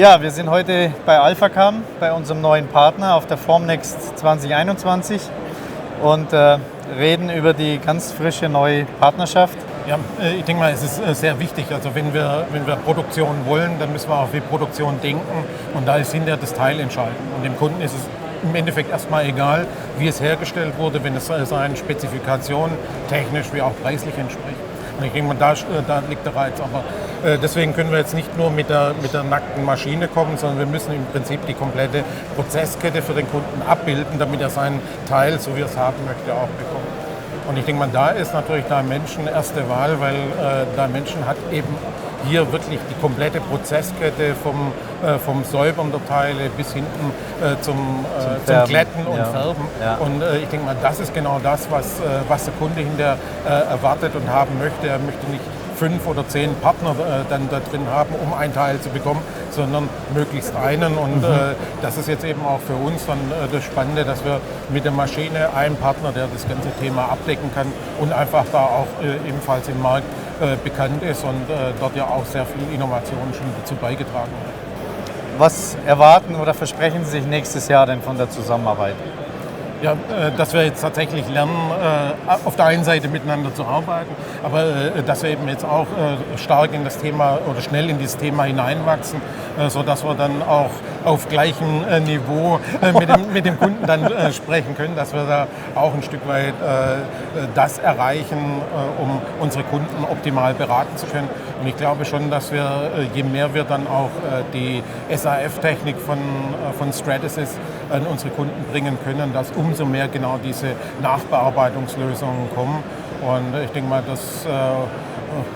Ja, wir sind heute bei Alphacam, bei unserem neuen Partner auf der Formnext 2021 und reden über die ganz frische neue Partnerschaft. Ja, ich denke mal, es ist sehr wichtig. Also wenn wir Produktion wollen, dann müssen wir auch wie Produktion denken und da ist hinterher das Teil entscheidend. Und dem Kunden ist es im Endeffekt erstmal egal, wie es hergestellt wurde, wenn es seinen Spezifikationen technisch wie auch preislich entspricht. Und ich denke mal, da liegt der Reiz. Aber deswegen können wir jetzt nicht nur mit der nackten Maschine kommen, sondern wir müssen im Prinzip die komplette Prozesskette für den Kunden abbilden, damit er seinen Teil, so wie er es haben möchte, auch bekommt. Und ich denke mal, da ist natürlich Dimension erste Wahl, weil Dimension hat eben hier wirklich die komplette Prozesskette vom Säubern der Teile bis hinten zum Glätten und Färben. Ja. Und ich denke mal, das ist genau das, was der Kunde hinterher erwartet und haben möchte. Er möchte nicht 5 oder 10 Partner dann da drin haben, um ein Teil zu bekommen, sondern möglichst einen. Und das ist jetzt eben auch für uns dann das Spannende, dass wir mit der Maschine einen Partner, der das ganze Thema abdecken kann und einfach da auch ebenfalls im Markt bekannt ist und dort ja auch sehr viel Innovation schon dazu beigetragen hat. Was erwarten oder versprechen Sie sich nächstes Jahr denn von der Zusammenarbeit? Ja, dass wir jetzt tatsächlich lernen, auf der einen Seite miteinander zu arbeiten, aber dass wir eben jetzt auch stark in das Thema oder schnell in dieses Thema hineinwachsen, sodass wir dann auch auf gleichem Niveau mit dem Kunden dann sprechen können, dass wir da auch ein Stück weit das erreichen, um unsere Kunden optimal beraten zu können. Und ich glaube schon, dass wir, je mehr wir dann auch die SAF-Technik von Stratasys an unsere Kunden bringen können, dass umso mehr genau diese Nachbearbeitungslösungen kommen. Und ich denke mal, das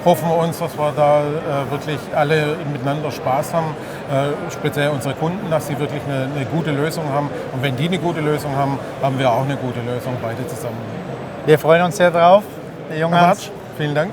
hoffen wir uns, dass wir da wirklich alle miteinander Spaß haben, speziell unsere Kunden, dass sie wirklich eine gute Lösung haben. Und wenn die eine gute Lösung haben, haben wir auch eine gute Lösung, beide zusammen. Wir freuen uns sehr drauf, Herr Junghans. Vielen Dank.